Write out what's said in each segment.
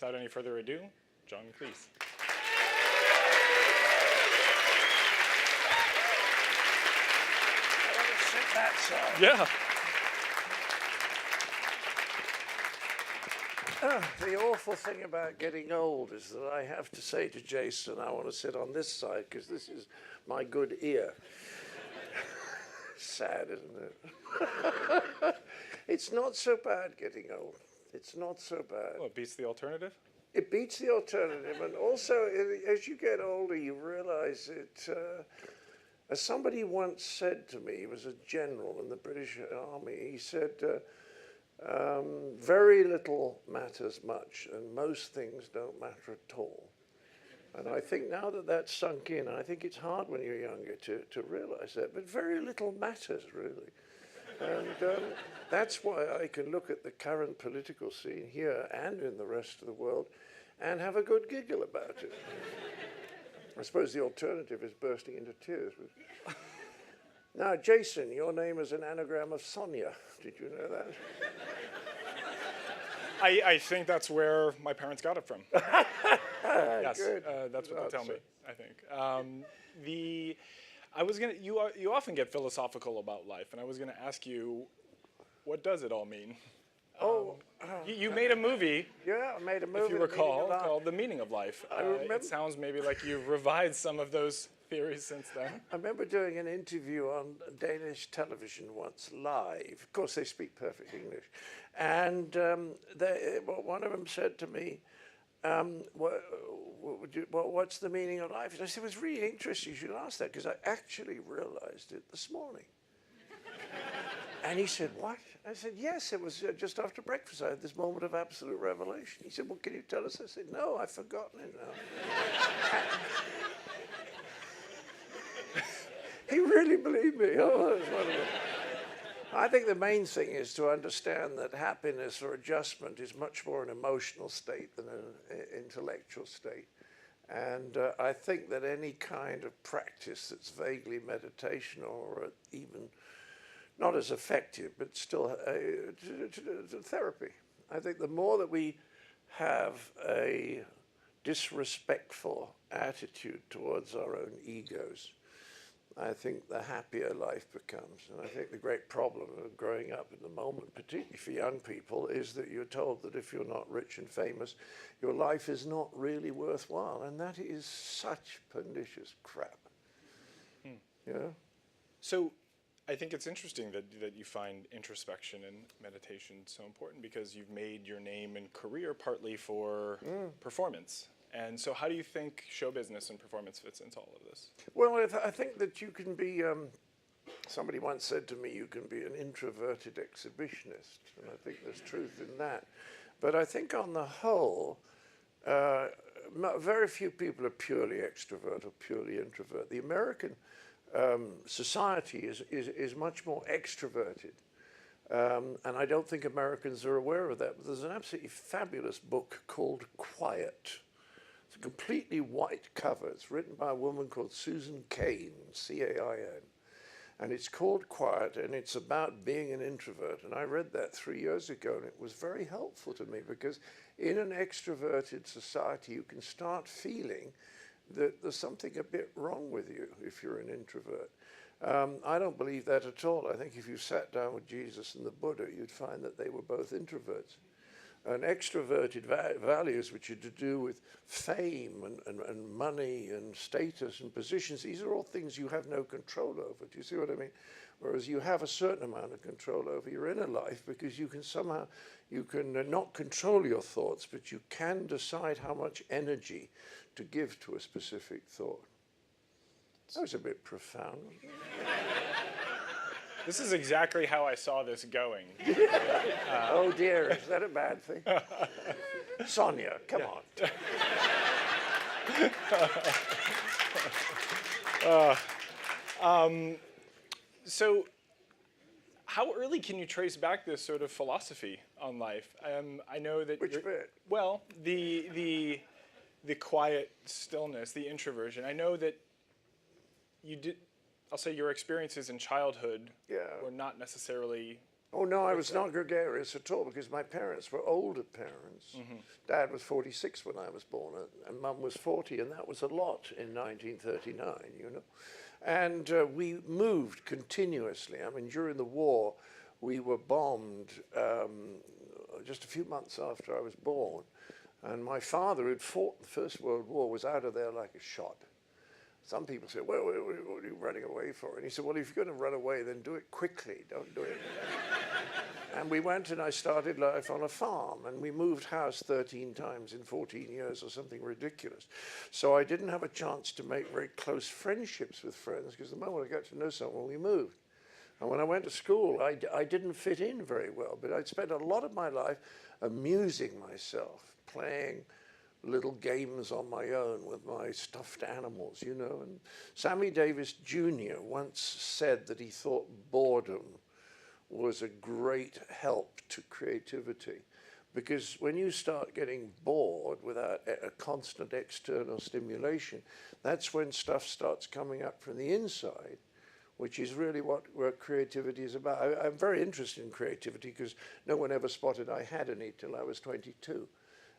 without any further ado, John Cleese. I want to sit that side. Yeah. The awful thing about getting old is that I have to say to Jason, I want to sit on this side because this is my good ear. Sad, isn't it? It's not so bad getting old. It's not so bad. Well, it beats the alternative? It beats the alternative. And also, as you get older, you realize it. As somebody once said to me, he was a general in the British Army, he said, very little matters much, and most things don't matter at all. And I think now that that's sunk in, I think it's hard when you're younger to realize that, but very little matters, really. And that's why I can look at the current political scene here and in the rest of the world and have a good giggle about it. I suppose the alternative is bursting into tears. But now, Jason, your name is an anagram of Sonia. Did you know that? I think that's where my parents got it from. Yes, Good. that's what they tell me, I think. You often get philosophical about life, and I was going to ask you, what does it all mean? You made a movie. Yeah, I made a movie. If you recall, called The Meaning of Life. I remember. It sounds maybe like you've revised some of those theories since then. I remember doing an interview on Danish television once, live. Of course, they speak perfect English. And one of them said to me, what's the meaning of life? And I said, it was really interesting you should ask that, because I actually realized it this morning. And he said, what? I said, yes, it was just after breakfast. I had this moment of absolute revelation. He said, well, can you tell us? I said, no, I've forgotten it now. He really believed me. Oh, that's wonderful. I think the main thing is to understand that happiness or adjustment is much more an emotional state than an intellectual state. And I think that any kind of practice that's vaguely meditational or even not as effective, but still therapy. I think the more that we have a disrespectful attitude towards our own egos, I think the happier life becomes. And I think the great problem of growing up at the moment, particularly for young people, is that you're told that if you're not rich and famous, your life is not really worthwhile. And that is such pernicious crap. Yeah? So I think it's interesting that you find introspection and meditation so important, because you've made your name and career partly for performance. And so how do you think show business and performance fits into all of this? Well, I think that you can be, somebody once said to me, you can be an introverted exhibitionist. And I think there's truth in that. But I think on the whole, very few people are purely extrovert or purely introvert. The American society is much more extroverted. And I don't think Americans are aware of that. But there's an absolutely fabulous book called Quiet. It's a completely white cover. It's written by a woman called Susan Cain, C-A-I-N. And it's called Quiet, and it's about being an introvert. And I read that 3 years ago, and it was very helpful to me, because in an extroverted society, you can start feeling that there's something a bit wrong with you if you're an introvert. I don't believe that at all. I think if you sat down with Jesus and the Buddha, you'd find that they were both introverts. And extroverted values, which are to do with fame and money and status and positions, these are all things you have no control over. Do you see what I mean? Whereas you have a certain amount of control over your inner life, because you can somehow, you can not control your thoughts, but you can decide how much energy to give to a specific thought. That was a bit profound. This is exactly how I saw this going. Oh dear, is that a bad thing? Sonia, come on. So how early can you trace back this sort of philosophy on life? I know that Which bit? Well, the quiet stillness, the introversion. I know that you did. I'll say your experiences in childhood were not necessarily Oh, no, I was not gregarious at all because my parents were older parents. Dad was 46 when I was born, and Mum was 40, and that was a lot in 1939, you know. And we moved continuously. I mean, during the war, we were bombed just a few months after I was born. And my father, who'd fought the First World War, was out of there like a shot. Some people say, well, what are you running away for? And he said, well, if you're going to run away, then do it quickly. Don't do it. And we went and I started life on a farm. And we moved house 13 times in 14 years or something ridiculous. So I didn't have a chance to make very close friendships with friends because the moment I got to know someone, we moved. And when I went to school, I didn't fit in very well. But I'd spent a lot of my life amusing myself, playing little games on my own with my stuffed animals, you know. And Sammy Davis Jr. once said that he thought boredom was a great help to creativity, because when you start getting bored without a constant external stimulation, that's when stuff starts coming up from the inside, which is really what creativity is about. I'm very interested in creativity because no one ever spotted I had any till I was 22.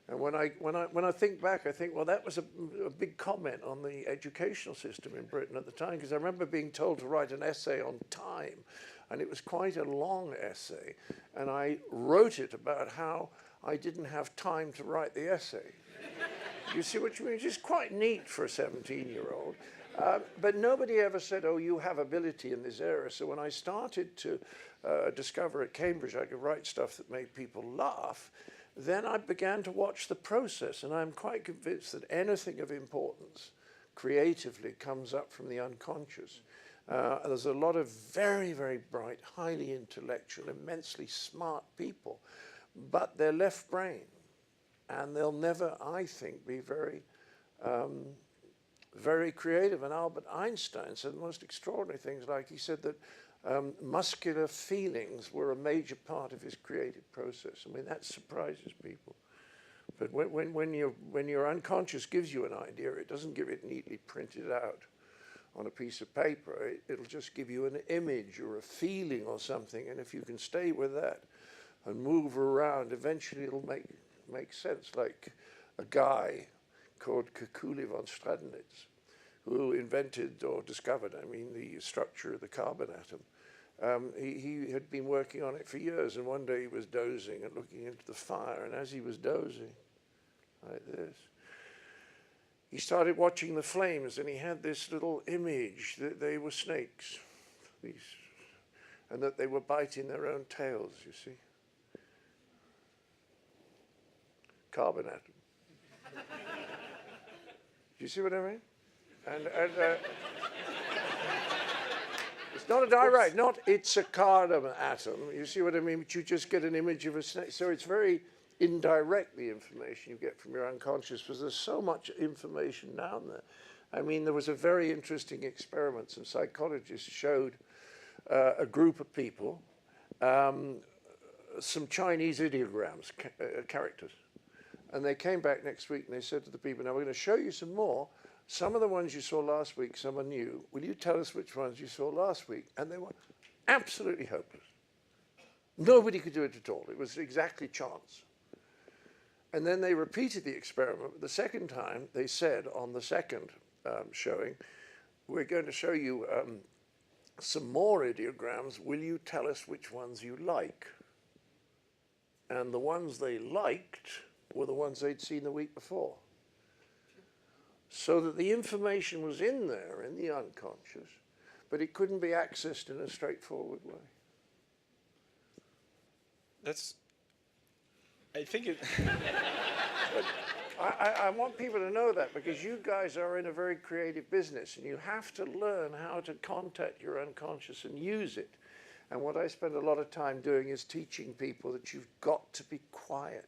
And when I think back, I think, well, that was a big comment on the educational system in Britain at the time, because I remember being told to write an essay on time, and it was quite a long essay, and I wrote it about how I didn't have time to write the essay. You see what you mean? It's just quite neat for a 17-year-old. But nobody ever said, oh, you have ability in this area. So when I started to discover at Cambridge I could write stuff that made people laugh, then I began to watch the process, and I'm quite convinced that anything of importance creatively comes up from the unconscious. There's a lot of very, very bright, highly intellectual, immensely smart people, but they're left brain, and they'll never, I think, be very, very creative. And Albert Einstein said the most extraordinary things, like he said that muscular feelings were a major part of his creative process. I mean, that surprises people. But when your unconscious gives you an idea, it doesn't give it neatly printed out on a piece of paper. It'll just give you an image or a feeling or something. And if you can stay with that and move around, eventually it'll make sense. Like a guy called Kekule von Stradonitz, who invented or discovered, I mean, the structure of the carbon atom. He had been working on it for years, and one day he was dozing and looking into the fire, and as he was dozing, like this, he started watching the flames, and he had this little image that they were snakes, and that they were biting their own tails, you see. Carbon atom. Do you see what I mean? And it's not a direct, it's a carbon atom. You see what I mean? But you just get an image of a snake. So it's very indirect, the information you get from your unconscious, because there's so much information down there. I mean, there was a very interesting experiment. Some psychologists showed a group of people some Chinese ideograms, characters. And they came back next week and they said to the people, now we're going to show you some more. Some of the ones you saw last week, some are new. Will you tell us which ones you saw last week? And they were absolutely hopeless. Nobody could do it at all. It was exactly chance. And then they repeated the experiment. The second time, they said on the second showing, we're going to show you some more ideograms. Will you tell us which ones you like? And the ones they liked were the ones they'd seen the week before. So that the information was in there, in the unconscious, but it couldn't be accessed in a straightforward way. I think it... I want people to know that, because you guys are in a very creative business, and you have to learn how to contact your unconscious and use it. And what I spend a lot of time doing is teaching people that you've got to be quiet.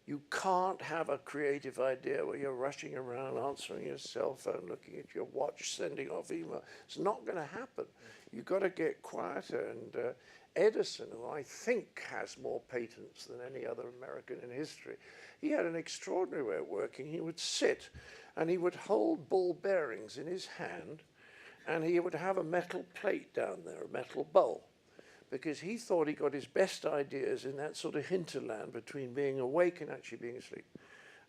You can't have a creative idea where you're rushing around, answering your cell phone, looking at your watch, sending off email. It's not going to happen. You've got to get quieter. And Edison, who I think has more patents than any other American in history, he had an extraordinary way of working. He would sit and he would hold ball bearings in his hand, and he would have a metal plate down there, a metal bowl. because he thought he got his best ideas in that sort of hinterland between being awake and actually being asleep.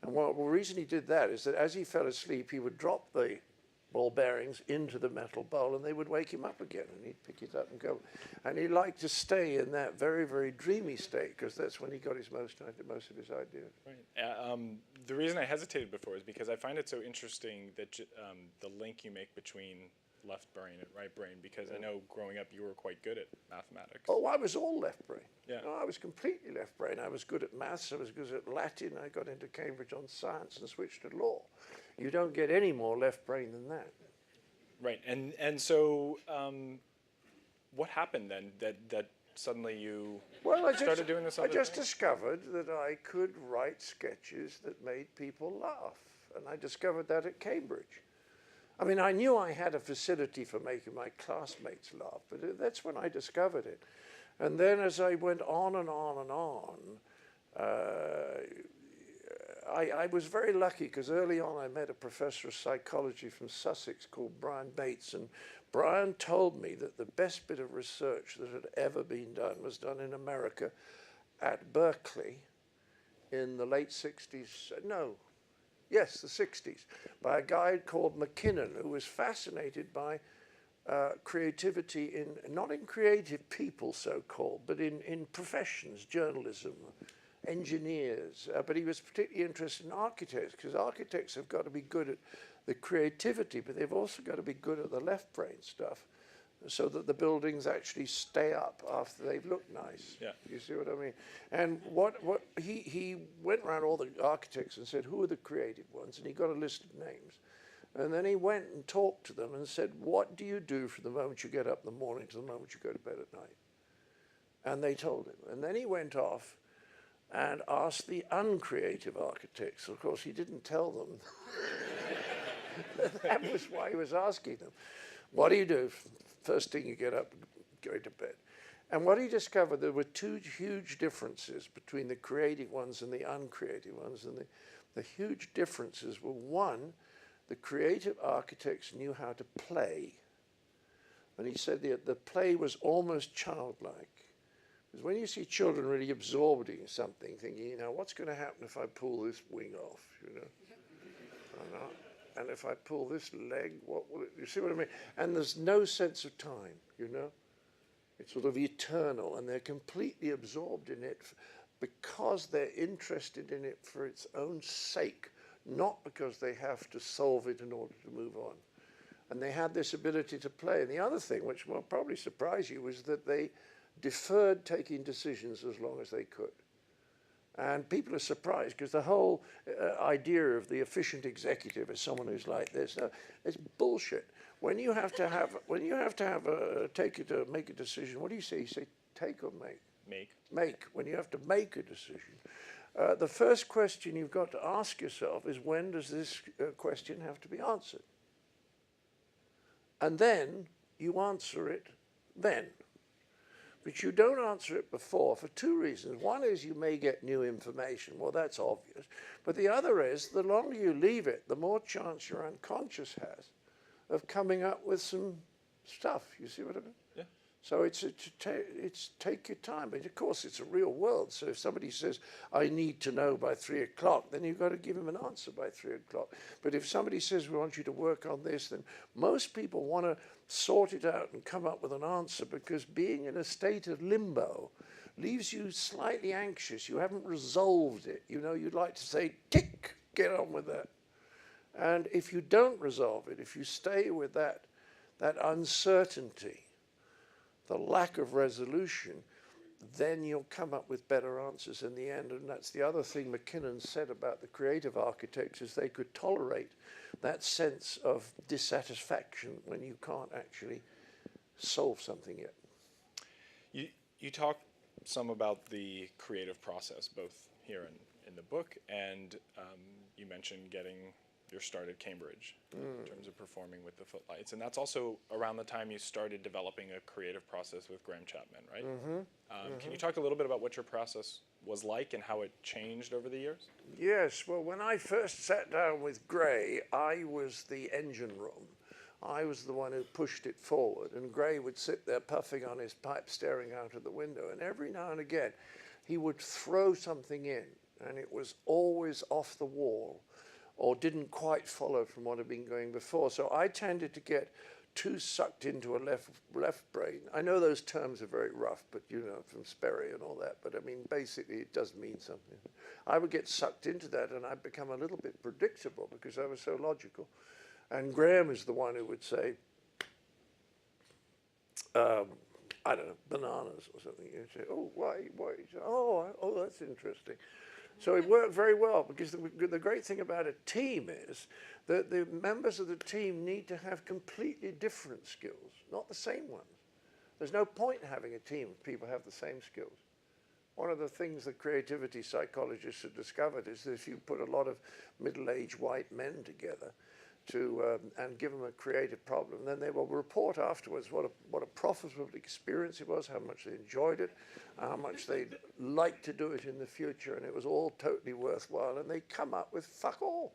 And the reason he did that is that as he fell asleep, he would drop the ball bearings into the metal bowl and they would wake him up again and he'd pick it up and go. And he liked to stay in that very, very dreamy state because that's when he got his most of his ideas. Right. The reason I hesitated before is because I find it so interesting that the link you make between left brain and right brain, because I know growing up you were quite good at mathematics. Oh, I was all left brain. Yeah. No, I was completely left brain. I was good at maths, I was good at Latin, I got into Cambridge on science and switched to law. You don't get any more left brain than that. Right, and so what happened then that suddenly you started doing this other I just thing? discovered that I could write sketches that made people laugh, and I discovered that at Cambridge. I mean, I knew I had a facility for making my classmates laugh, but that's when I discovered it. And then as I went on and on and on, I was very lucky because early on I met a professor of psychology from Sussex called Brian Bates, and Brian told me that the best bit of research that had ever been done was done in America at Berkeley in the late 60s. No. Yes, the 60s, by a guy called McKinnon, who was fascinated by creativity not in creative people, so-called, but in professions, journalism, engineers. But he was particularly interested in architects, because architects have got to be good at the creativity, but they've also got to be good at the left brain stuff, so that the buildings actually stay up after they've looked nice. Yeah. You see what I mean? And he went around all the architects and said, who are the creative ones? And he got a list of names. And then he went and talked to them and said, what do you do from the moment you get up in the morning to the moment you go to bed at night? And they told him. And then he went off and asked the uncreative architects. Of course, he didn't tell them. That was why he was asking them. What do you do? First thing you get up, go to bed. And what he discovered, there were two huge differences between the creative ones and the uncreative ones. And the huge differences were, one, the creative architects knew how to play. And he said the play was almost childlike. Because when you see children really absorbed in something, thinking, you know, what's going to happen if I pull this wing off, you know? And if I pull this leg, what will it, you see what I mean? And there's no sense of time, you know? It's sort of eternal, and they're completely absorbed in it because they're interested in it for its own sake, not because they have to solve it in order to move on. And they had this ability to play. And the other thing, which will probably surprise you, was that they deferred taking decisions as long as they could. And people are surprised because the whole idea of the efficient executive as someone who's like this, it's bullshit. When you have to make a decision, what do you say? You say take or make? Make. Make. When you have to make a decision, the first question you've got to ask yourself is, when does this question have to be answered? And then you answer it then. But you don't answer it before for two reasons. One is you may get new information. Well, that's obvious. But the other is, the longer you leave it, the more chance your unconscious has of coming up with some stuff. You see what I mean? Yeah. So it's take your time. But of course, it's a real world. So if somebody says, I need to know by 3 o'clock, then you've got to give them an answer by 3 o'clock. But if somebody says, we want you to work on this, then most people want to sort it out and come up with an answer, because being in a state of limbo leaves you slightly anxious. You haven't resolved it. You know, you'd like to say, tick, get on with that. And if you don't resolve it, if you stay with that uncertainty, the lack of resolution, then you'll come up with better answers in the end. And that's the other thing McKinnon said about the creative architects, is they could tolerate that sense of dissatisfaction when you can't actually solve something yet. You talk some about the creative process, both here in the book, and you mentioned getting your start at Cambridge in terms of performing with the Footlights. And that's also around the time you started developing a creative process with Graham Chapman, right? Can you talk a little bit about what your process was like and how it changed over the years? Yes, well, when I first sat down with Gray, I was the engine room. I was the one who pushed it forward, and Gray would sit there puffing on his pipe, staring out of the window, and every now and again he would throw something in, and it was always off the wall or didn't quite follow from what had been going before. So I tended to get too sucked into a left brain. I know those terms are very rough, but you know, from Sperry and all that, but I mean, basically it does mean something. I would get sucked into that, and I'd become a little bit predictable because I was so logical. And Graham is the one who would say, I don't know, bananas or something. You'd say, oh, why? Oh, that's interesting. So it worked very well, because the great thing about a team is that the members of the team need to have completely different skills, not the same ones. There's no point in having a team if people have the same skills. One of the things that creativity psychologists have discovered is that if you put a lot of middle-aged white men together and give them a creative problem, then they will report afterwards what a profitable experience it was, how much they enjoyed it, how much they'd like to do it in the future, and it was all totally worthwhile, and they come up with fuck all.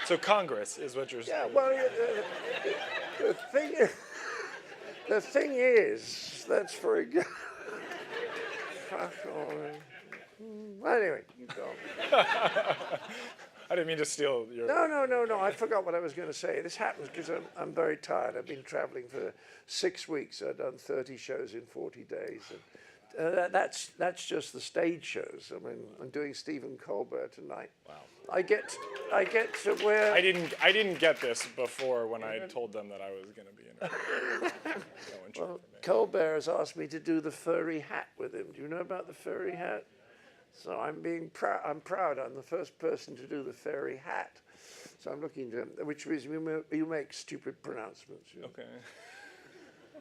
So Congress is what you're saying. Yeah, well, the thing is, that's very good. Fuck all. Anyway, you go. I didn't mean to steal your... No. I forgot what I was going to say. This happens because I'm very tired. I've been traveling for 6 weeks. I've done 30 shows in 40 days. And, that's just the stage shows. I mean, I'm doing Stephen Colbert tonight. Wow. I get to where... I didn't get this before when I told them that I was going to be in Well, Colbert has asked me to do the furry hat with him. Do you know about the furry hat? So I'm proud. I'm the first person to do the furry hat. So I'm looking to him, which means you make stupid pronouncements. You know? Okay.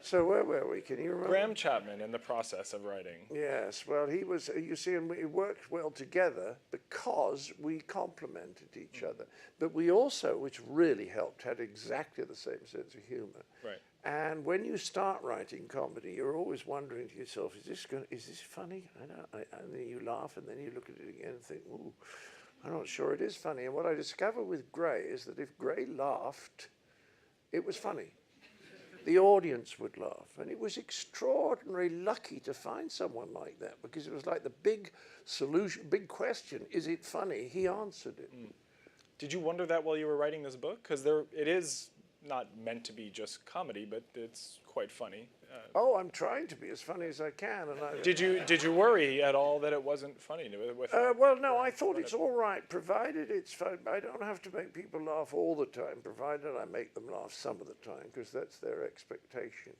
So where were we? Can you remember? Graham Chapman in the process of writing. Yes. Well, he was. You see, and we worked well together because we complemented each other. But we also, which really helped, had exactly the same sense of humor. Right. And when you start writing comedy, you're always wondering to yourself, is this funny? And then you laugh, and then you look at it again and think, ooh, I'm not sure it is funny. And what I discovered with Gray is that if Gray laughed, it was funny. The audience would laugh. And it was extraordinarily lucky to find someone like that, because it was like the big solution, big question, is it funny? He answered it. Did you wonder that while you were writing this book? Because it is not meant to be just comedy, but it's quite funny. Oh, I'm trying to be as funny as I can. And Did you worry at all that it wasn't funny? Well, no, I thought it's all right, provided it's fun. I don't have to make people laugh all the time, provided I make them laugh some of the time, because that's their expectation.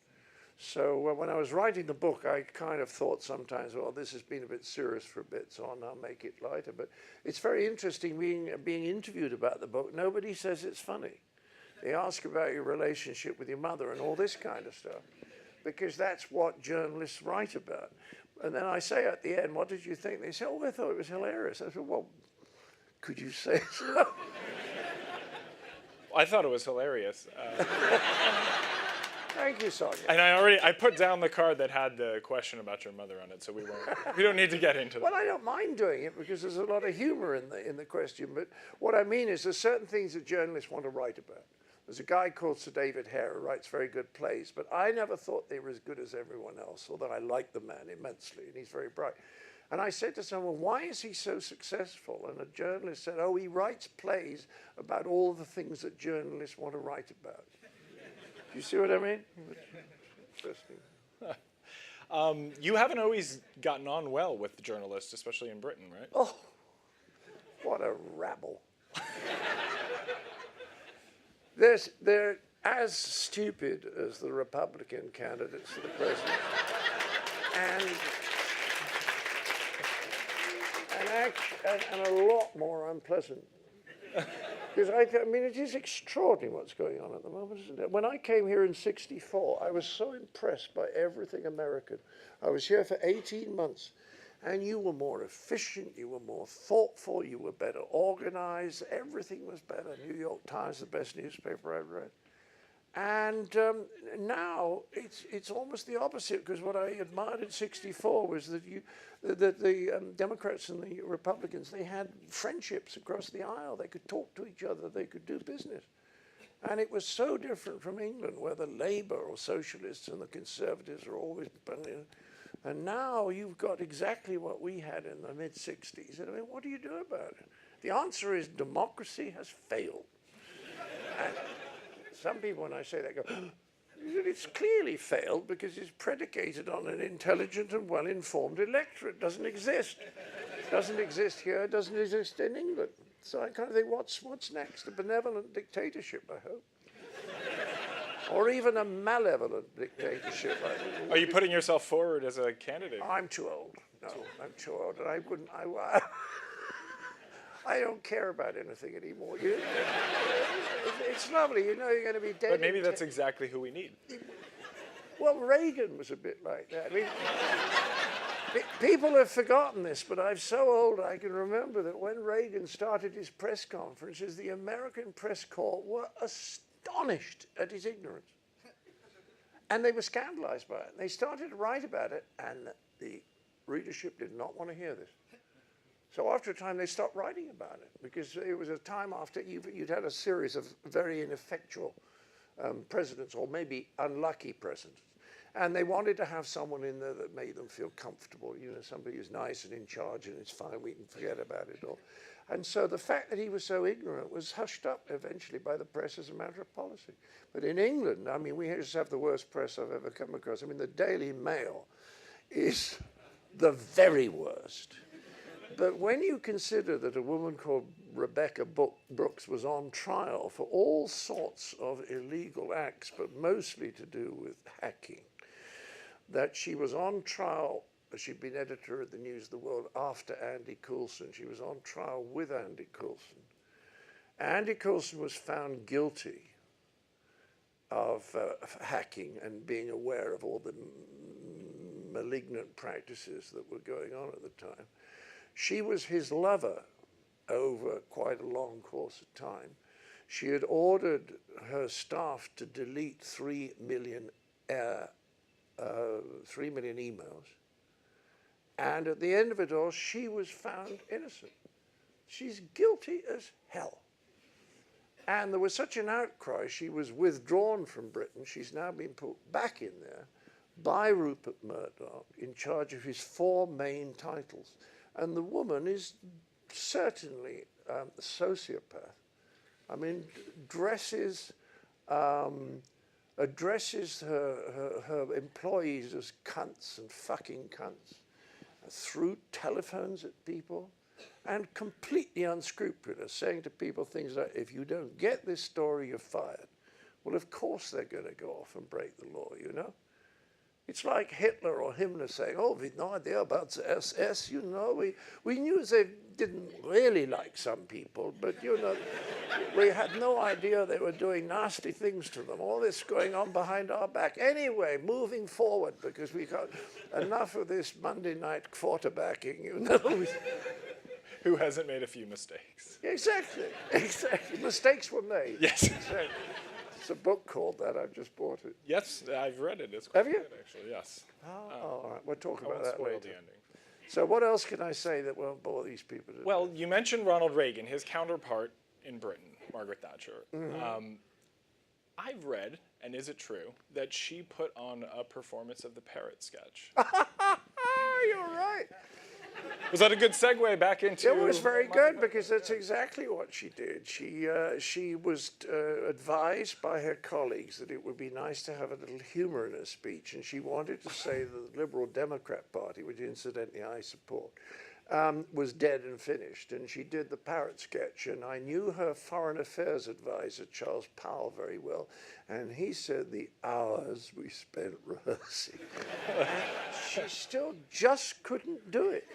So when I was writing the book, I kind of thought sometimes, well, this has been a bit serious for a bit, so I'll make it lighter. But it's very interesting being interviewed about the book. Nobody says it's funny. They ask about your relationship with your mother and all this kind of stuff, because that's what journalists write about. And then I say at the end, what did you think? They say, oh, I thought it was hilarious. I said, well, could you say so? I thought it was hilarious. Thank you, Sonia. And I put down the card that had the question about your mother on it, so we don't need to get into that. Well, I don't mind doing it because there's a lot of humor in the question. But what I mean is there's certain things that journalists want to write about. There's a guy called Sir David Hare who writes very good plays, but I never thought they were as good as everyone else, although I like the man immensely, and he's very bright. And I said to someone, why is he so successful? And a journalist said, oh, he writes plays about all the things that journalists want to write about. Do you see what I mean? Interesting. You haven't always gotten on well with the journalists, especially in Britain, right? Oh, what a rabble. They're as stupid as the Republican candidates for the presidency, and a lot more unpleasant. Because I mean, it is extraordinary what's going on at the moment, isn't it? When I came here in '64, I was so impressed by everything American. I was here for 18 months, and you were more efficient, you were more thoughtful, you were better organized, everything was better. New York Times, the best newspaper I've read. And now it's almost the opposite, because what I admired in '64 was that the Democrats and the Republicans, they had friendships across the aisle. They could talk to each other. They could do business. And it was so different from England, where the Labour or Socialists and the Conservatives are always banging. And now you've got exactly what we had in the mid-60s. I mean, what do you do about it? The answer is democracy has failed. And some people, when I say that, go, it's clearly failed because it's predicated on an intelligent and well-informed electorate. It doesn't exist. It doesn't exist here. It doesn't exist in England. So I kind of think, what's next? A benevolent dictatorship, I hope. Or even a malevolent dictatorship. Are you putting yourself forward as a candidate? I'm too old. No, I'm too old. And I wouldn't, I don't care about anything anymore. It's lovely, you know, you're going to be dead. But maybe that's exactly who we need. Well, Reagan was a bit like that. I mean, people have forgotten this, but I'm so old I can remember that when Reagan started his press conferences, the American press corps were astonished at his ignorance. And they were scandalized by it. They started to write about it, and the readership did not want to hear this. So after a time, they stopped writing about it, because it was a time after you'd had a series of very ineffectual presidents, or maybe unlucky presidents. And they wanted to have someone in there that made them feel comfortable, you know, somebody who's nice and in charge and it's fine, we can forget about it all. And so the fact that he was so ignorant was hushed up eventually by the press as a matter of policy. But in England, I mean, we just have the worst press I've ever come across. I mean, the Daily Mail is the very worst. But when you consider that a woman called Rebecca Brooks was on trial for all sorts of illegal acts, but mostly to do with hacking, that she was on trial, she'd been editor of the News of the World after Andy Coulson. She was on trial with Andy Coulson. Andy Coulson was found guilty of hacking and being aware of all the malignant practices that were going on at the time. She was his lover over quite a long course of time. She had ordered her staff to delete 3 million emails. And at the end of it all, she was found innocent. She's guilty as hell. And there was such an outcry, she was withdrawn from Britain. She's now been put back in there by Rupert Murdoch in charge of his 4 main titles. And the woman is certainly a sociopath. I mean, addresses her employees as cunts and fucking cunts, threw telephones at people, and completely unscrupulous, saying to people things like, if you don't get this story, you're fired. Well, of course they're going to go off and break the law, you know? It's like Hitler or Himmler saying, oh, we had no idea about the SS, you know. We knew they didn't really like some people, but, you know, we had no idea they were doing nasty things to them. All this going on behind our back. Anyway, moving forward, because we got enough of this Monday night quarterbacking, you know. Who hasn't made a few mistakes? Exactly. Mistakes were made. Yes. Exactly. A book called that. I've just bought it. Yes, I've read it. It's quite good, actually. Yes. Oh, all right. We'll talk about won't that spoil later. the ending. So what else can I say that won't bore these people? Well, you mentioned Ronald Reagan, his counterpart in Britain, Margaret Thatcher. Mm-hmm. I've read, and is it true, that she put on a performance of the Parrot sketch? You're right. Was that a good segue back into... It was very good, because that's exactly what she did. She was advised by her colleagues that it would be nice to have a little humor in her speech, and she wanted to say that the Liberal Democrat Party, which incidentally I support, was dead and finished. And she did the Parrot sketch, and I knew her foreign affairs advisor, Charles Powell, very well, and he said the hours we spent rehearsing. And she still just couldn't do it.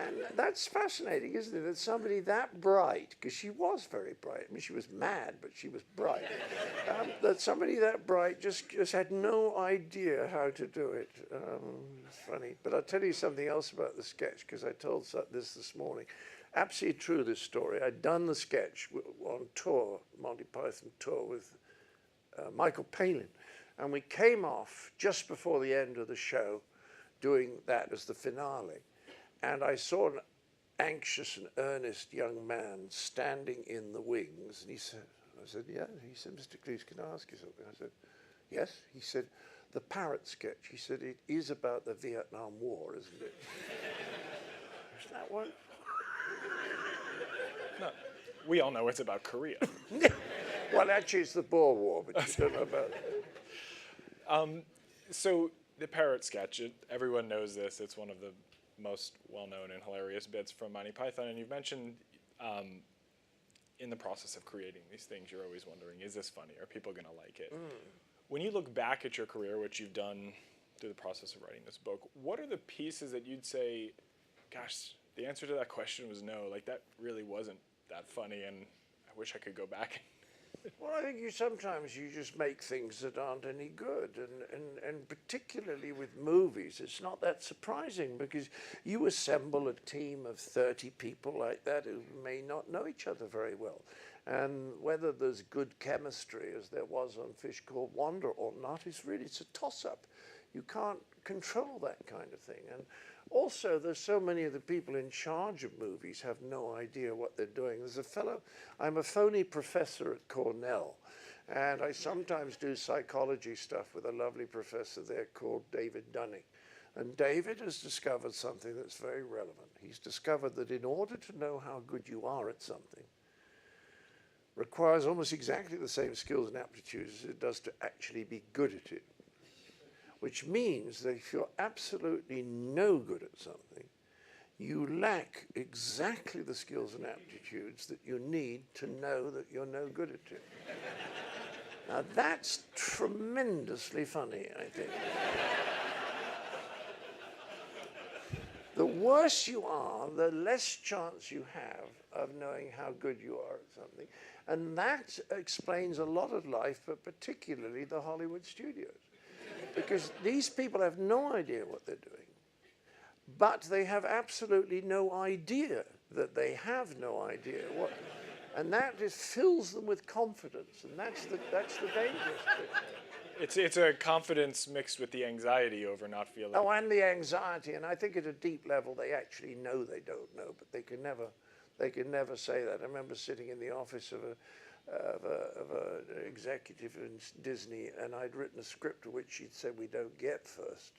And that's fascinating, isn't it? That somebody that bright, because she was very bright, I mean, she was mad, but she was bright, that somebody that bright just had no idea how to do it. It's funny. But I'll tell you something else about the sketch, because I told this morning. Absolutely true, this story. I'd done the sketch on tour, Monty Python tour, with Michael Palin. And we came off just before the end of the show doing that as the finale. And I saw an anxious and earnest young man standing in the wings. And he said, I said, yeah. He said, Mr. Cleese, can I ask you something? I said, yes. He said, the Parrot sketch. He said, it is about the Vietnam War, isn't it? Is that one? No, we all know it's about Korea. Well, actually, it's the Boer War, but you don't know about it. So the Parrot sketch, everyone knows this. It's one of the most well-known and hilarious bits from Monty Python. And you've mentioned in the process of creating these things, you're always wondering, is this funny? Are people going to like it? When you look back at your career, which you've done through the process of writing this book, what are the pieces that you'd say, gosh, the answer to that question was no, like that really wasn't that funny and I wish I could go back? Well, I think sometimes you just make things that aren't any good, and particularly with movies, it's not that surprising because you assemble a team of 30 people like that who may not know each other very well. And whether there's good chemistry, as there was on Fish Called Wanda, or not, it's a toss-up. You can't control that kind of thing. And also, there's so many of the people in charge of movies have no idea what they're doing. There's a fellow, I'm a phony professor at Cornell, and I sometimes do psychology stuff with a lovely professor there called David Dunning. And David has discovered something that's very relevant. He's discovered that in order to know how good you are at something, requires almost exactly the same skills and aptitudes as it does to actually be good at it. Which means that if you're absolutely no good at something, you lack exactly the skills and aptitudes that you need to know that you're no good at it. Now that's tremendously funny, I think. The worse you are, the less chance you have of knowing how good you are at something. And that explains a lot of life, but particularly the Hollywood studios. Because these people have no idea what they're doing, but they have absolutely no idea that they have no idea what, and that just fills them with confidence, and that's the dangerous bit. It's a confidence mixed with the anxiety over not feeling. Oh, and the anxiety, and I think at a deep level they actually know they don't know, but they can never say that. I remember sitting in the office of an executive in Disney, and I'd written a script to which she'd said, we don't get first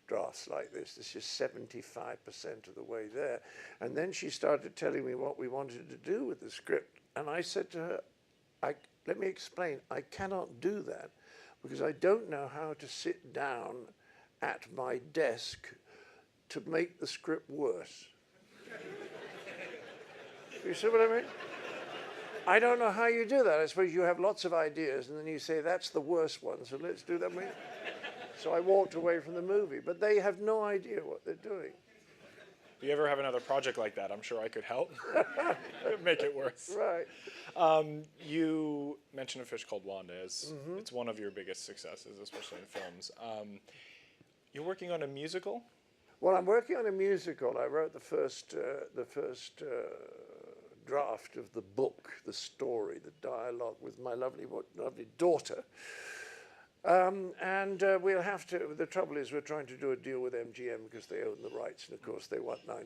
drafts like this. This is 75% of the way there. And then she started telling me what we wanted to do with the script. And I said to her, let me explain, I cannot do that because I don't know how to sit down at my desk to make the script worse. You see what I mean? I don't know how you do that. I suppose you have lots of ideas, and then you say, that's the worst one, so let's do that. So I walked away from the movie. But they have no idea what they're doing. If you ever have another project like that, I'm sure I could help make it worse. Right. You mentioned A Fish Called Wanda. It's one of your biggest successes, especially in films. You're working on a musical? Well, I'm working on a musical. I wrote the first draft of the book, the story, the dialogue with my lovely daughter. We'll have to, the trouble is we're trying to do a deal with MGM because they own the rights, and of course they want 99%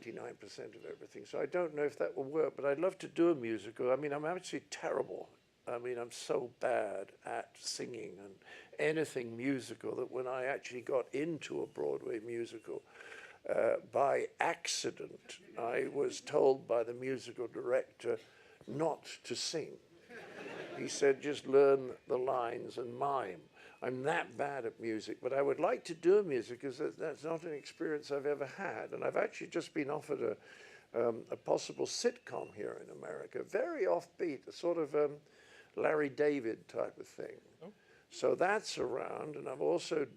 of everything. So I don't know if that will work, but I'd love to do a musical. I mean, I'm actually terrible. I mean, I'm so bad at singing and anything musical that when I actually got into a Broadway musical, by accident, I was told by the musical director not to sing. He said, just learn the lines and mime. I'm that bad at music, but I would like to do a music because that's not an experience I've ever had. And I've actually just been offered a possible sitcom here in America, very offbeat, a sort of Larry David type of thing. Oh. So that's around, and I've also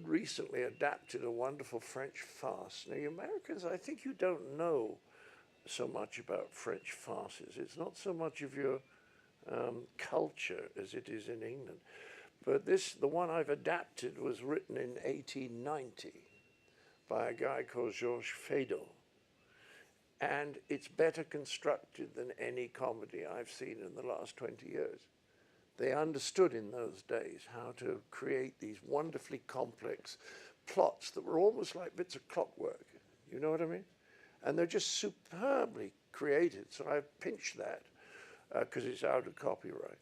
recently adapted a wonderful French farce. Now, you Americans, I think you don't know so much about French farces. It's not so much of your culture as it is in England. But the one I've adapted was written in 1890 by a guy called Georges Feydeau. And it's better constructed than any comedy I've seen in the last 20 years. They understood in those days how to create these wonderfully complex plots that were almost like bits of clockwork. You know what I mean? And they're just superbly created. So I've pinched that because it's out of copyright.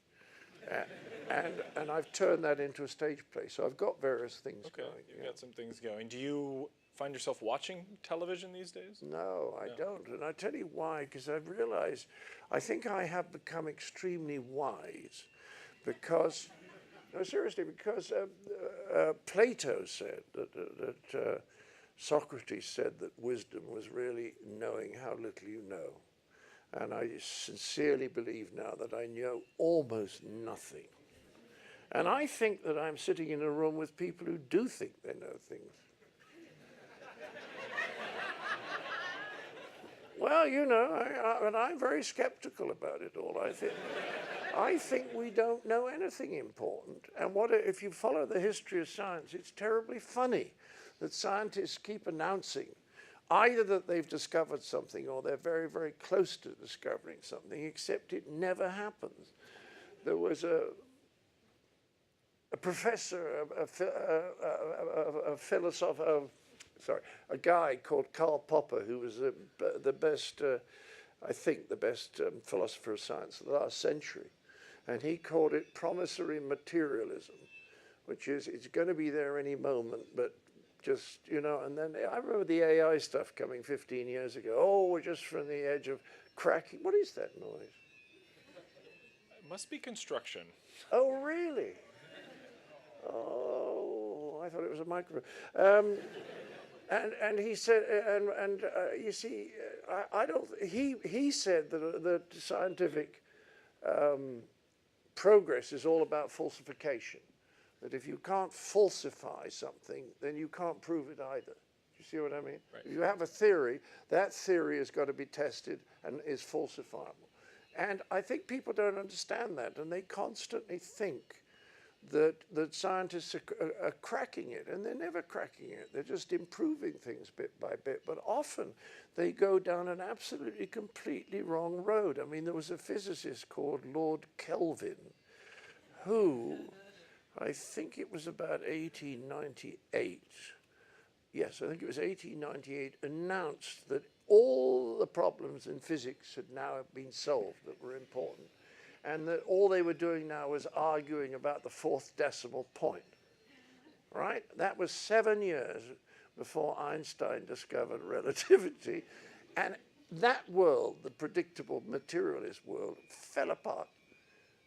And I've turned that into a stage play. So I've got various things Okay, going. you've got some things going. Do you find yourself watching television these days? No, I don't. And I tell you why, because I've realized, I think I have become extremely wise because, no, seriously, because Plato said that Socrates said that wisdom was really knowing how little you know. And I sincerely believe now that I know almost nothing. And I think that I'm sitting in a room with people who do think they know things. Well, you know, and I'm very skeptical about it all. I think we don't know anything important. And if you follow the history of science, it's terribly funny that scientists keep announcing either that they've discovered something or they're very, very close to discovering something, except it never happens. There was a professor, a philosopher, a guy called Karl Popper, who was the best, I think, the best philosopher of science of the last century. And he called it promissory materialism, which is, it's going to be there any moment, but just, you know, and then I remember the AI stuff coming 15 years ago. Oh, we're just from the edge of cracking. What is that noise? It must be construction. Oh, really? Oh, I thought it was a microphone. And he said, you see, I don't. He said that scientific progress is all about falsification. That if you can't falsify something, then you can't prove it either. Do you see what I mean? Right. If you have a theory, that theory has got to be tested and is falsifiable. And I think people don't understand that, and they constantly think that scientists are cracking it, and they're never cracking it. They're just improving things bit by bit. But often they go down an absolutely, completely wrong road. I mean, there was a physicist called Lord Kelvin who, I think it was about 1898, yes, I think it was 1898, announced that all the problems in physics had now been solved that were important, and that all they were doing now was arguing about the fourth decimal point, right? That was 7 years before Einstein discovered relativity, and that world, the predictable materialist world, fell apart.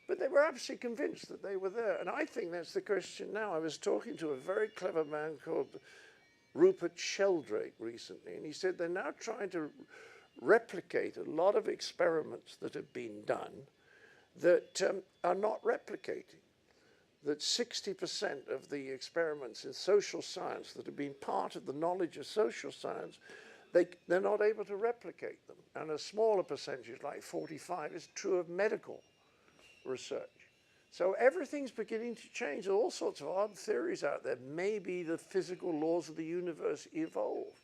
But they were absolutely convinced that they were there. And I think that's the question now. I was talking to a very clever man called Rupert Sheldrake recently, and he said they're now trying to replicate a lot of experiments that have been done that are not replicating. That 60% of the experiments in social science that have been part of the knowledge of social science, they're not able to replicate them. And a smaller percentage, like 45, is true of medical research. So everything's beginning to change. There are all sorts of odd theories out there. Maybe the physical laws of the universe evolve.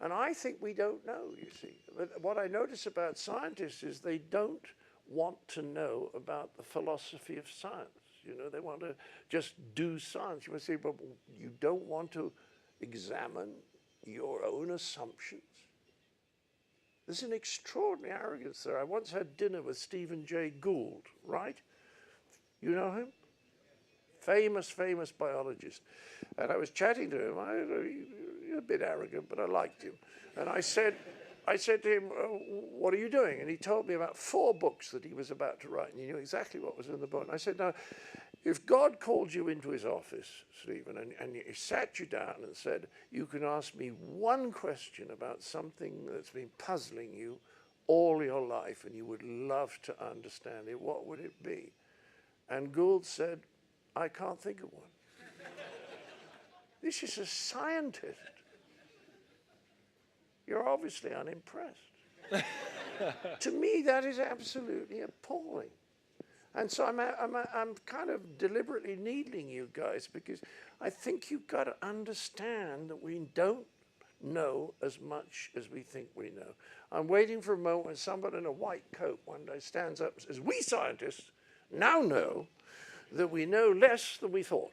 And I think we don't know, you see. But what I notice about scientists is they don't want to know about the philosophy of science. You know, they want to just do science. You must say, but you don't want to examine your own assumptions. There's an extraordinary arrogance there. I once had dinner with Stephen Jay Gould, right? You know him? Famous, famous biologist. And I was chatting to him. You're a bit arrogant, but I liked him. And I said to him, what are you doing? And he told me about 4 books that he was about to write, and he knew exactly what was in the book. And I said, now, if God called you into his office, Stephen, and he sat you down and said, you can ask me one question about something that's been puzzling you all your life and you would love to understand it, what would it be? And Gould said, I can't think of one. This is a scientist. You're obviously unimpressed. To me, that is absolutely appalling. And so I'm kind of deliberately needling you guys because I think you've got to understand that we don't know as much as we think we know. I'm waiting for a moment when somebody in a white coat one day stands up and says, we scientists now know that we know less than we thought.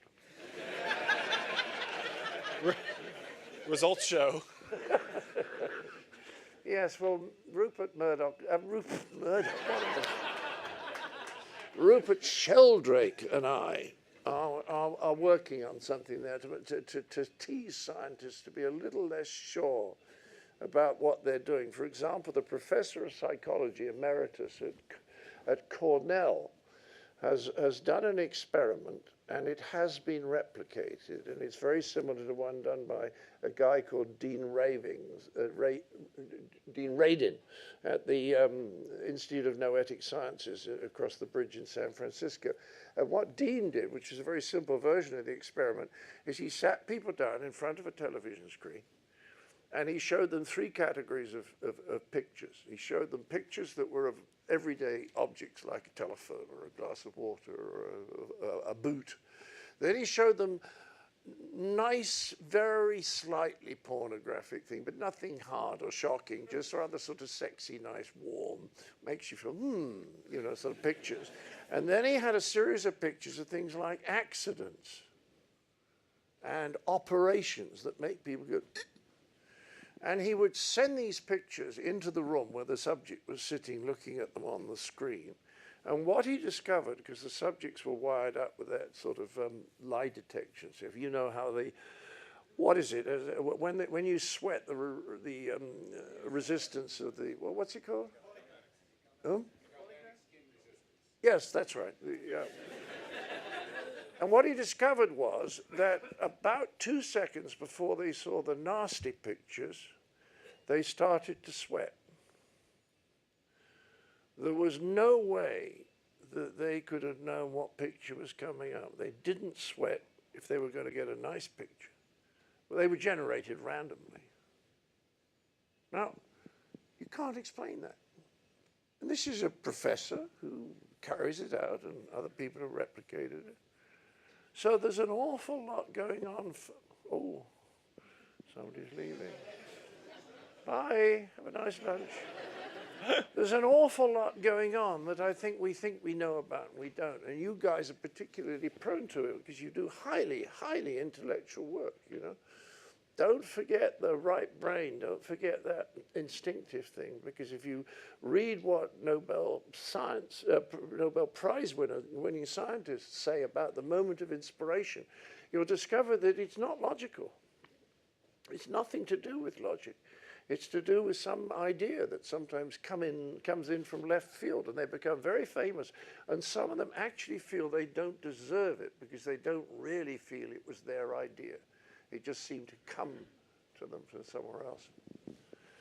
Results show. Yes, well, Rupert Murdoch, Rupert Sheldrake and I are working on something there to tease scientists to be a little less sure about what they're doing. For example, the professor of psychology emeritus at Cornell has done an experiment, and it has been replicated, and it's very similar to one done by a guy called Dean Radin at the Institute of Noetic Sciences across the bridge in San Francisco. And what Dean did, which is a very simple version of the experiment, is he sat people down in front of a television screen, and he showed them three categories of pictures. He showed them pictures that were of everyday objects like a telephone or a glass of water or a boot. Then he showed them nice, very slightly pornographic thing, but nothing hard or shocking, just rather sort of sexy, nice, warm, makes you feel, you know, sort of pictures. And then he had a series of pictures of things like accidents and operations that make people go, and he would send these pictures into the room where the subject was sitting looking at them on the screen. And what he discovered, because the subjects were wired up with that sort of lie detection, so if you know how they, what is it? When you sweat, the resistance of the, well, what's it called? Yes, that's right. Yeah. And what he discovered was that about 2 seconds before they saw the nasty pictures, they started to sweat. There was no way that they could have known what picture was coming up. They didn't sweat if they were going to get a nice picture. Well, they were generated randomly. Now, you can't explain that. And this is a professor who carries it out, and other people have replicated it. So there's an awful lot going on. Oh, somebody's leaving. Bye, have a nice lunch. There's an awful lot going on that I think we know about and we don't. And you guys are particularly prone to it because you do highly, highly intellectual work, you know. Don't forget the right brain. Don't forget that instinctive thing, because if you read what Nobel Prize winning scientists say about the moment of inspiration, you'll discover that it's not logical. It's nothing to do with logic. It's to do with some idea that sometimes comes in from left field, and they become very famous. And some of them actually feel they don't deserve it because they don't really feel it was their idea. It just seemed to come to them from somewhere else.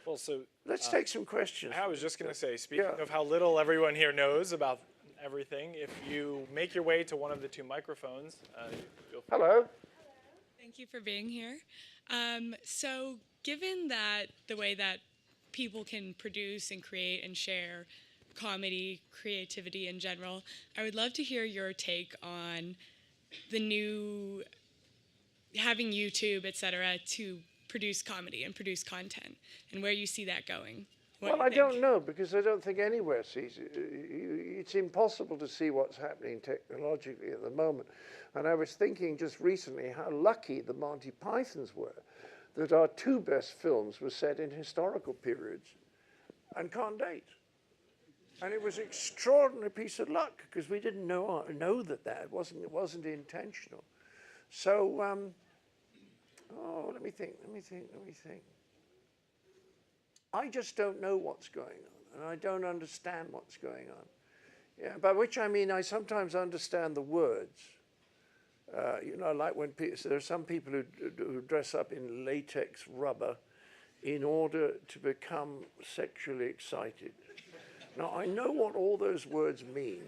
Well, so let's take some questions. I was just going to say, speaking of how little everyone here knows about everything, if you make your way to one of the two microphones, feel free. Hello. Thank you for being here. So given that the way that people can produce and create and share comedy, creativity in general, I would love to hear your take on the new having YouTube, et cetera, to produce comedy and produce content, and where you see that going. Well, I don't know, because I don't think anywhere sees it. It's impossible to see what's happening technologically at the moment. And I was thinking just recently how lucky the Monty Pythons were that our two best films were set in historical periods and can't date. And it was an extraordinary piece of luck, because we didn't know that it wasn't intentional. So, let me think. I just don't know what's going on, and I don't understand what's going on. Yeah, by which I mean I sometimes understand the words. You know, like when there are some people who dress up in latex rubber in order to become sexually excited. Now, I know what all those words mean.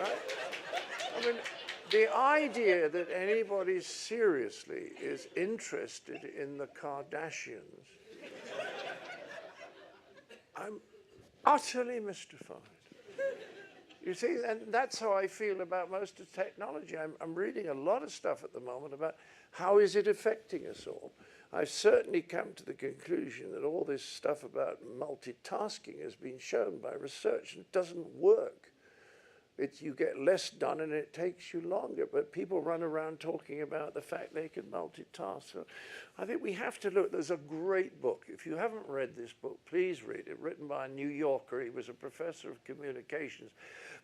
Right? I mean, the idea that anybody seriously is interested in the Kardashians, I'm utterly mystified. You see, and that's how I feel about most of technology. I'm reading a lot of stuff at the moment about how is it affecting us all. I've certainly come to the conclusion that all this stuff about multitasking has been shown by research and it doesn't work. You get less done and it takes you longer. But people run around talking about the fact they can multitask. So I think we have to look. There's a great book. If you haven't read this book, please read it. Written by a New Yorker. He was a professor of communications.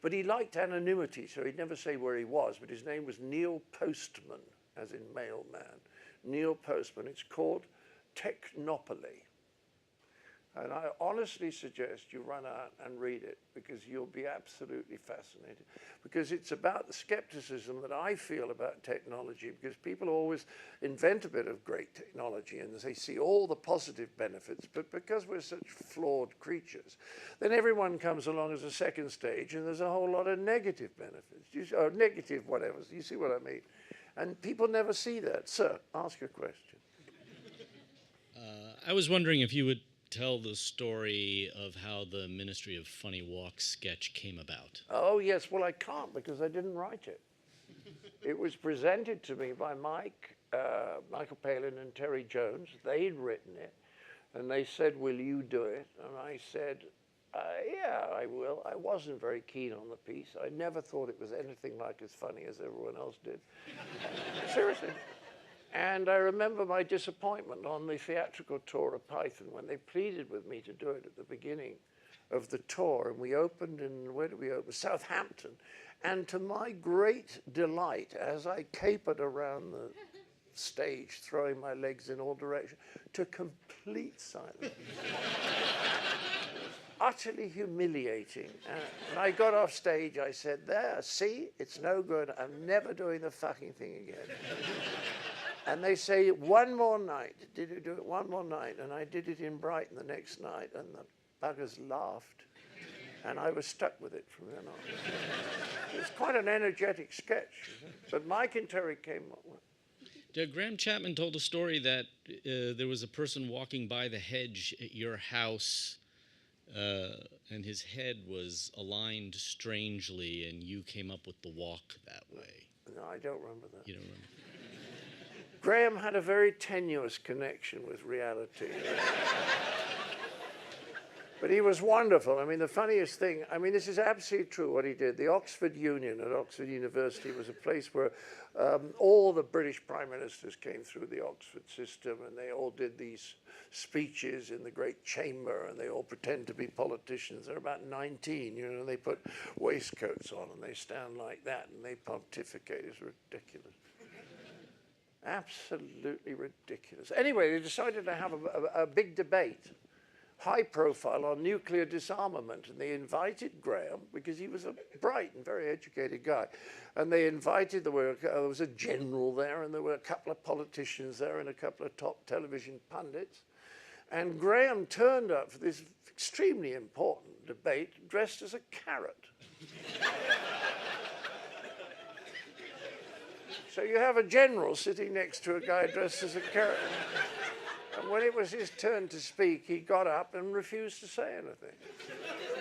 But he liked anonymity, so he'd never say where he was. But his name was Neil Postman, as in mailman. Neil Postman. It's called Technopoly. And I honestly suggest you run out and read it, because you'll be absolutely fascinated. Because it's about the skepticism that I feel about technology, because people always invent a bit of great technology and they see all the positive benefits, but because we're such flawed creatures, then everyone comes along as a second stage and there's a whole lot of negative benefits, or negative whatever. You see what I mean? And people never see that. Sir, ask a question. I was wondering if you would tell the story of how the Ministry of Funny Walks sketch came about. Oh, yes. Well, I can't because I didn't write it. It was presented to me by Michael Palin and Terry Jones. They'd written it, and they said, will you do it? And I said, yeah, I will. I wasn't very keen on the piece. I never thought it was anything like as funny as everyone else did. Seriously. And I remember my disappointment on the theatrical tour of Python when they pleaded with me to do it at the beginning of the tour. And we opened in, where did we open? Southampton. And to my great delight, as I capered around the stage, throwing my legs in all directions, to complete silence. Utterly humiliating. And I got off stage, I said, there, see, it's no good. I'm never doing the fucking thing again. And they say, one more night. Did you do it one more night? And I did it in Brighton the next night, and the buggers laughed. And I was stuck with it from then on. It's quite an energetic sketch. But Mike and Terry came up with it. Graham Chapman told a story that there was a person walking by the hedge at your house, and his head was aligned strangely, and you came up with the walk that way. No, I don't remember that. You don't remember? Graham had a very tenuous connection with reality. But he was wonderful. I mean, the funniest thing, I mean, this is absolutely true what he did. The Oxford Union at Oxford University was a place where all the British prime ministers came through the Oxford system, and they all did these speeches in the great chamber, and they all pretend to be politicians. They're about 19, you know, they put waistcoats on and they stand like that and they pontificate. It's ridiculous. Absolutely ridiculous. Anyway, they decided to have a big debate, high profile, on nuclear disarmament. And they invited Graham, because he was a bright and very educated guy. And they invited, there was a general there, and there were a couple of politicians there, and a couple of top television pundits. And Graham turned up for this extremely important debate dressed as a carrot. So you have a general sitting next to a guy dressed as a carrot. And when it was his turn to speak, he got up and refused to say anything.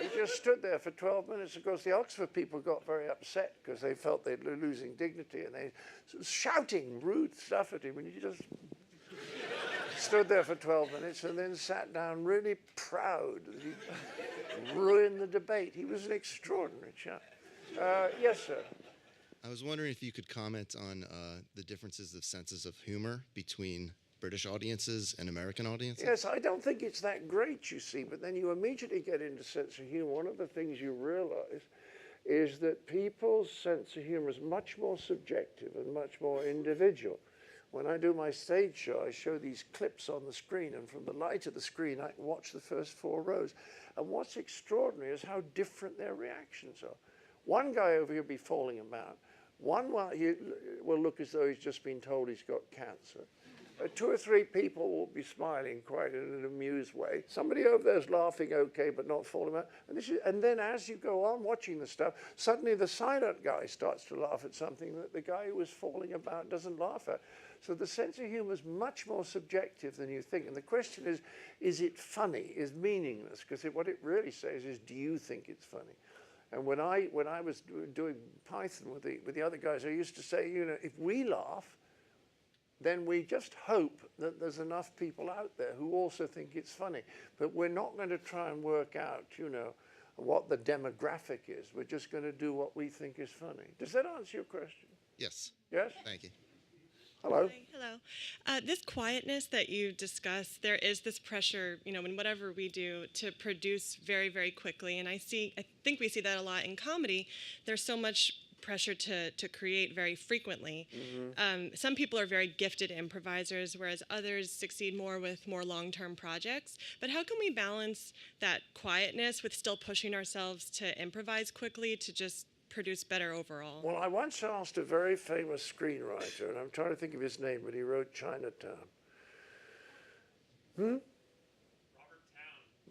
He just stood there for 12 minutes. Of course, the Oxford people got very upset because they felt they were losing dignity, and they were shouting rude stuff at him, and he just stood there for 12 minutes and then sat down really proud that he ruined the debate. He was an extraordinary chap. Yes, sir. I was wondering if you could comment on the differences of senses of humor between British audiences and American audiences? Yes, I don't think it's that great, you see, but then you immediately get into sense of humor. One of the things you realize is that people's sense of humor is much more subjective and much more individual. When I do my stage show, I show these clips on the screen, and from the light of the screen, I can watch the first 4 rows. And what's extraordinary is how different their reactions are. One guy over here will be falling about. One will look as though he's just been told he's got cancer. 2 or 3 people will be smiling quite in an amused way. Somebody over there is laughing okay, but not falling out. And then as you go on watching the stuff, suddenly the silent guy starts to laugh at something that the guy who was falling about doesn't laugh at. So the sense of humor is much more subjective than you think. And the question is it funny? Is meaningless? Because what it really says is, do you think it's funny? And when I was doing Python with the other guys, I used to say, you know, if we laugh, then we just hope that there's enough people out there who also think it's funny. But we're not going to try and work out, you know, what the demographic is. We're just going to do what we think is funny. Does that answer your question? Yes. Yes? Thank you. Hello. Hi, hello. This quietness that you discuss, there is this pressure, in whatever we do to produce very, very quickly. And I think we see that a lot in comedy. There's so much pressure to create very frequently. Some people are very gifted improvisers, whereas others succeed more with more long-term projects. But how can we balance that quietness with still pushing ourselves to improvise quickly to just produce better overall? Well, I once asked a very famous screenwriter, and I'm trying to think of his name, but he wrote Chinatown.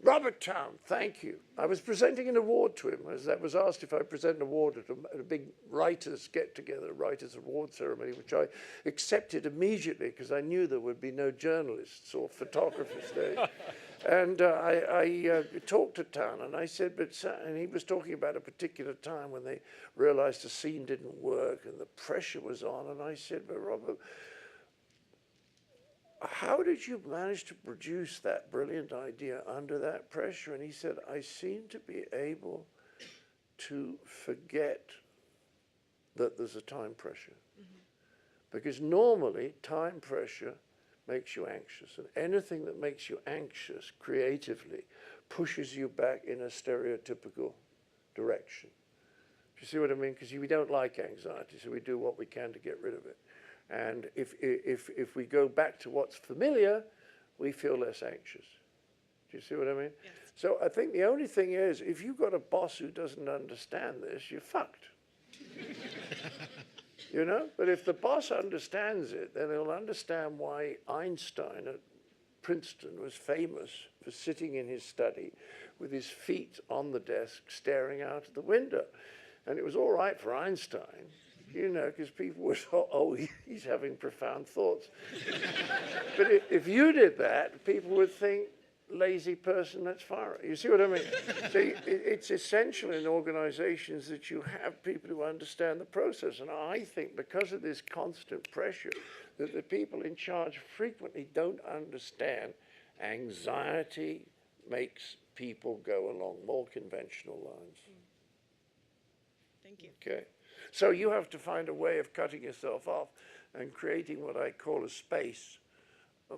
Robert Town, thank you. I was presenting an award to him. I was asked if I present an award at a big writers' get-together, writers' award ceremony, which I accepted immediately because I knew there would be no journalists or photographers there. And I talked to Town, and I said, and he was talking about a particular time when they realized the scene didn't work and the pressure was on. And I said, but Robert, how did you manage to produce that brilliant idea under that pressure? And he said, I seem to be able to forget that there's a time pressure. Because normally time pressure makes you anxious, and anything that makes you anxious creatively pushes you back in a stereotypical direction. Do you see what I mean? Because we don't like anxiety, so we do what we can to get rid of it. And if we go back to what's familiar, we feel less anxious. Do you see what I mean? Yes. So I think the only thing is, if you've got a boss who doesn't understand this, you're fucked. But if the boss understands it, then he'll understand why Einstein at Princeton was famous for sitting in his study with his feet on the desk, staring out of the window. And it was all right for Einstein, because people would thought, oh, he's having profound thoughts. But if you did that, people would think, lazy person, let's fire it. You see what I mean? So it's essential in organizations that you have people who understand the process. And I think because of this constant pressure, that the people in charge frequently don't understand anxiety makes people go along more conventional lines. Thank you. Okay. So you have to find a way of cutting yourself off and creating what I call a space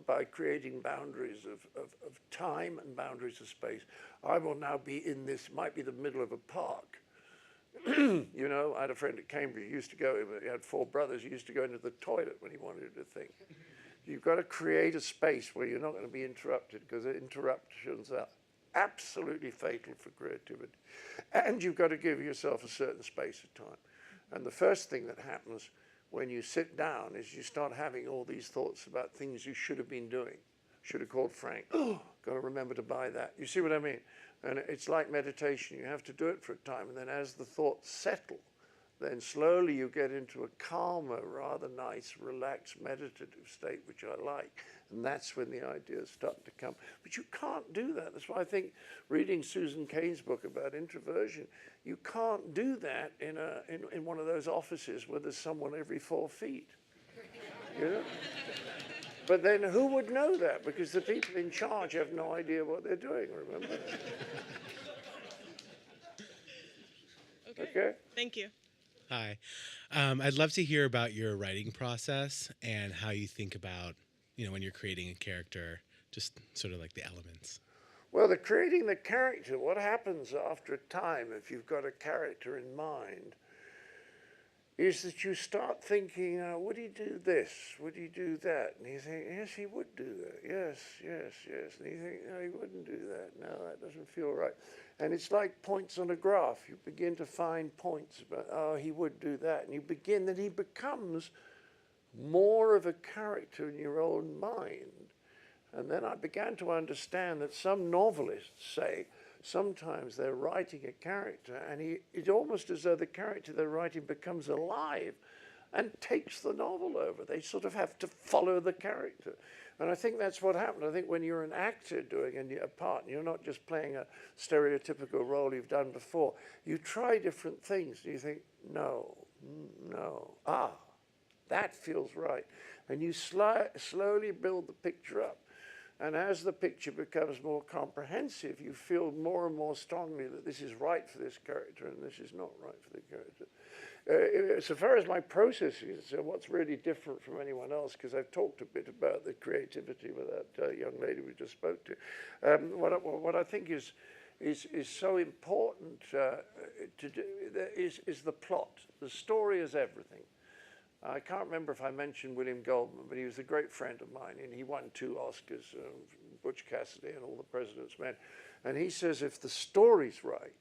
by creating boundaries of time and boundaries of space. I will now be in this, might be the middle of a park. I had a friend at Cambridge, he had 4 brothers, he used to go into the toilet when he wanted to think. You've got to create a space where you're not going to be interrupted, because interruptions are absolutely fatal for creativity. And you've got to give yourself a certain space of time. And the first thing that happens when you sit down is you start having all these thoughts about things you should have been doing. Should have called Frank. Oh, got to remember to buy that. You see what I mean? And it's like meditation. You have to do it for a time. And then as the thoughts settle, then slowly you get into a calmer, rather nice, relaxed, meditative state, which I like. And that's when the ideas start to come. But you can't do that. That's why I think reading Susan Cain's book about introversion, you can't do that in one of those offices where there's someone every 4 feet. But then who would know that? Because the people in charge have no idea what they're doing, remember? Okay? Thank you. Hi. I'd love to hear about your writing process and how you think about, when you're creating a character, just sort of like the elements. Well, creating the character, what happens after a time, if you've got a character in mind, is that you start thinking, would he do this? Would he do that? And you think, yes, he would do that. Yes, yes, yes. And you think, no, he wouldn't do that. No, that doesn't feel right. And it's like points on a graph. You begin to find points about, oh, he would do that. And then he becomes more of a character in your own mind. And then I began to understand that some novelists say sometimes they're writing a character and it's almost as though the character they're writing becomes alive and takes the novel over. They sort of have to follow the character. And I think that's what happened. I think when you're an actor doing a part, and you're not just playing a stereotypical role you've done before, you try different things. And you think, no, that feels right. And you slowly build the picture up. And as the picture becomes more comprehensive, you feel more and more strongly that this is right for this character and this is not right for the character. So far as my process is, what's really different from anyone else, because I've talked a bit about the creativity with that young lady we just spoke to, what I think is so important to do is the plot. The story is everything. I can't remember if I mentioned William Goldman, but he was a great friend of mine, and he won 2 Oscars, Butch Cassidy and All the President's Men. And he says, if the story's right,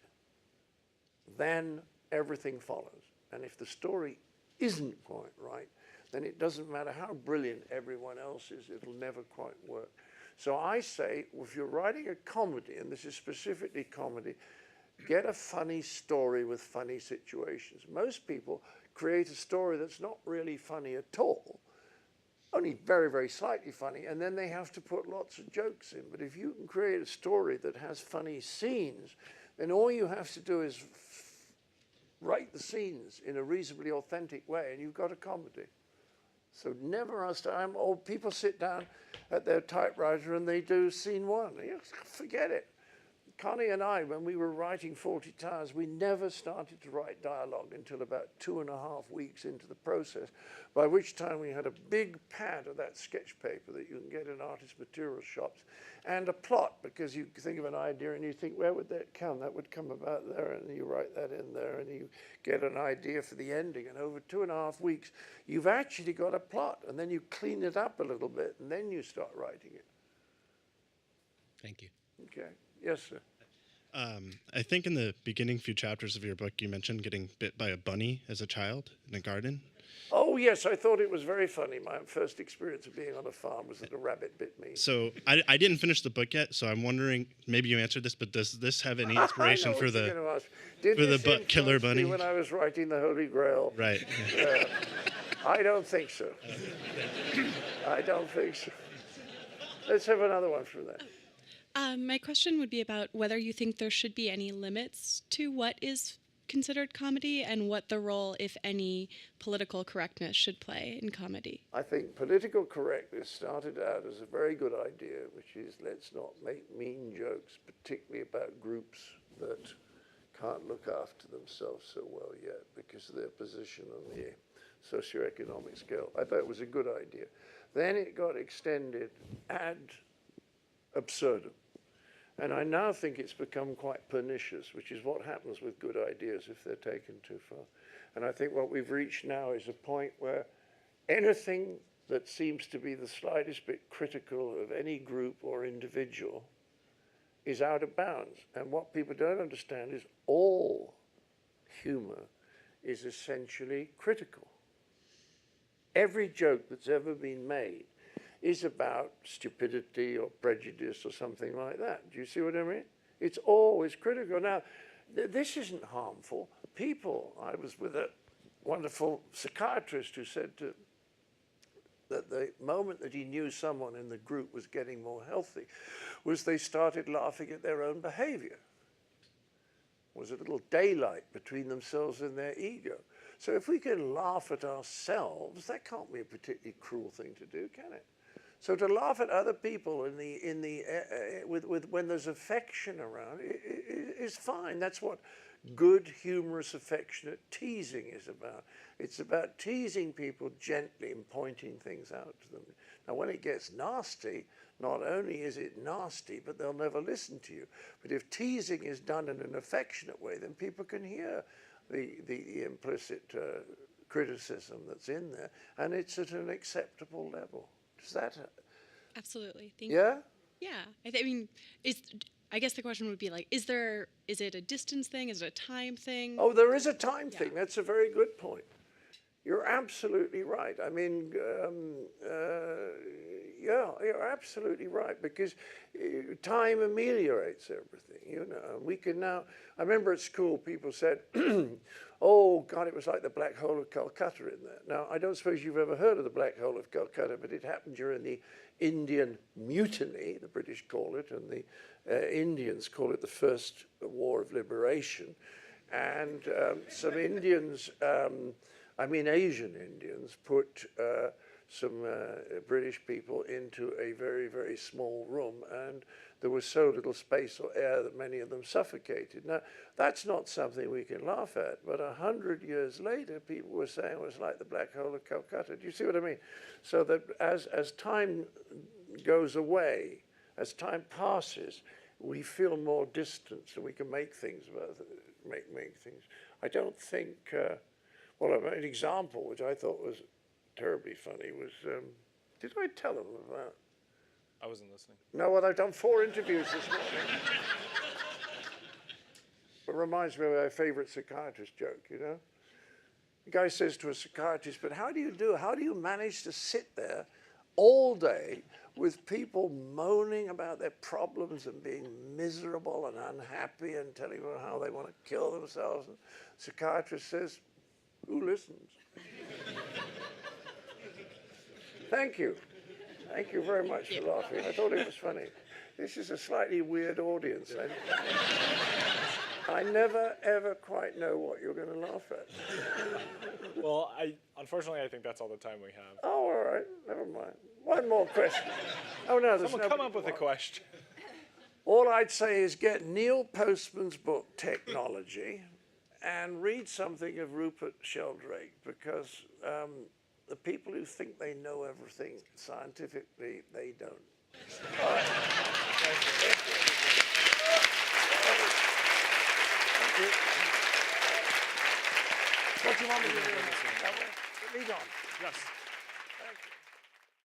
then everything follows. And if the story isn't quite right, then it doesn't matter how brilliant everyone else is, it'll never quite work. So I say, if you're writing a comedy, and this is specifically comedy, get a funny story with funny situations. Most people create a story that's not really funny at all, only very, very slightly funny, and then they have to put lots of jokes in. But if you can create a story that has funny scenes, then all you have to do is write the scenes in a reasonably authentic way, and you've got a comedy. So never ask time. Old people sit down at their typewriter and they do scene 1. You forget it. Connie and I, when we were writing 40 Towers, we never started to write dialogue until about 2.5 weeks into the process, by which time we had a big pad of that sketch paper that you can get in artist material shops, and a plot, because you think of an idea and you think, where would that come? That would come about there, and you write that in there, and you get an idea for the ending, and over 2.5 weeks, you've actually got a plot, and then you clean it up a little bit, and then you start writing it. Thank you. Okay. Yes, sir. I think in the beginning few chapters of your book, you mentioned getting bit by a bunny as a child in a garden. Oh, yes, I thought it was very funny. My first experience of being on a farm was that a rabbit bit me. So I didn't finish the book yet, so I'm wondering, maybe you answered this, but does this have any inspiration for the killer bunny? When I was writing the Holy Grail. Right. I don't think so. I don't think so. Let's have another one from that. My question would be about whether you think there should be any limits to what is considered comedy and what the role, if any, political correctness should play in comedy. I think political correctness started out as a very good idea, which is let's not make mean jokes, particularly about groups that can't look after themselves so well yet because of their position on the socioeconomic scale. I thought it was a good idea. Then it got extended ad absurdum. And I now think it's become quite pernicious, which is what happens with good ideas if they're taken too far. And I think what we've reached now is a point where anything that seems to be the slightest bit critical of any group or individual is out of bounds. And what people don't understand is all humor is essentially critical. Every joke that's ever been made is about stupidity or prejudice or something like that. Do you see what I mean? It's always critical. Now, this isn't harmful. People, I was with a wonderful psychiatrist who said that the moment that he knew someone in the group was getting more healthy was they started laughing at their own behavior. It was a little daylight between themselves and their ego. So if we can laugh at ourselves, that can't be a particularly cruel thing to do, can it? So to laugh at other people when there's affection around is fine. That's what good, humorous, affectionate teasing is about. It's about teasing people gently and pointing things out to them. Now, when it gets nasty, not only is it nasty, but they'll never listen to you. But if teasing is done in an affectionate way, then people can hear the implicit criticism that's in there, and it's at an acceptable level. Is that Absolutely. Thank yeah? you. Yeah. I mean, I guess the question would be like, is it a distance thing? Is it a time thing? Oh, there is a time thing. That's a very good point. You're absolutely right. I mean, yeah, you're absolutely right, because time ameliorates everything, you know. We can now, I remember at school people said, oh, God, it was like the Black Hole of Calcutta in there. Now, I don't suppose you've ever heard of the Black Hole of Calcutta, but it happened during the Indian Mutiny, the British call it, and the Indians call it the First War of Liberation. And some Indians, Asian Indians, put some British people into a very, very small room, and there was so little space or air that many of them suffocated. Now, that's not something we can laugh at, but 100 years later, people were saying it was like the Black Hole of Calcutta. Do you see what I mean? So that as time goes away, as time passes, we feel more distance, and we can make things make things. I don't think. Well, an example which I thought was terribly funny was. Did I tell them about? I wasn't listening. No, well, I've done 4 interviews this morning. It reminds me of my favorite psychiatrist joke, you know? The guy says to a psychiatrist, but how do you manage to sit there all day with people moaning about their problems and being miserable and unhappy and telling them how they want to kill themselves? And the psychiatrist says, who listens? Thank you. Thank you very much for laughing. I thought it was funny. This is a slightly weird audience. I never, ever quite know what you're going to laugh at. Well, unfortunately, I think that's all the time we have. Oh, all right. Never mind. One more question. Oh, no, there's Someone come up with a question. All I'd say is get Neil Postman's book, Technology, and read something of Rupert Sheldrake, because the people who think they know everything scientifically, they don't. All right. What do you want me to do? Lead on. Yes.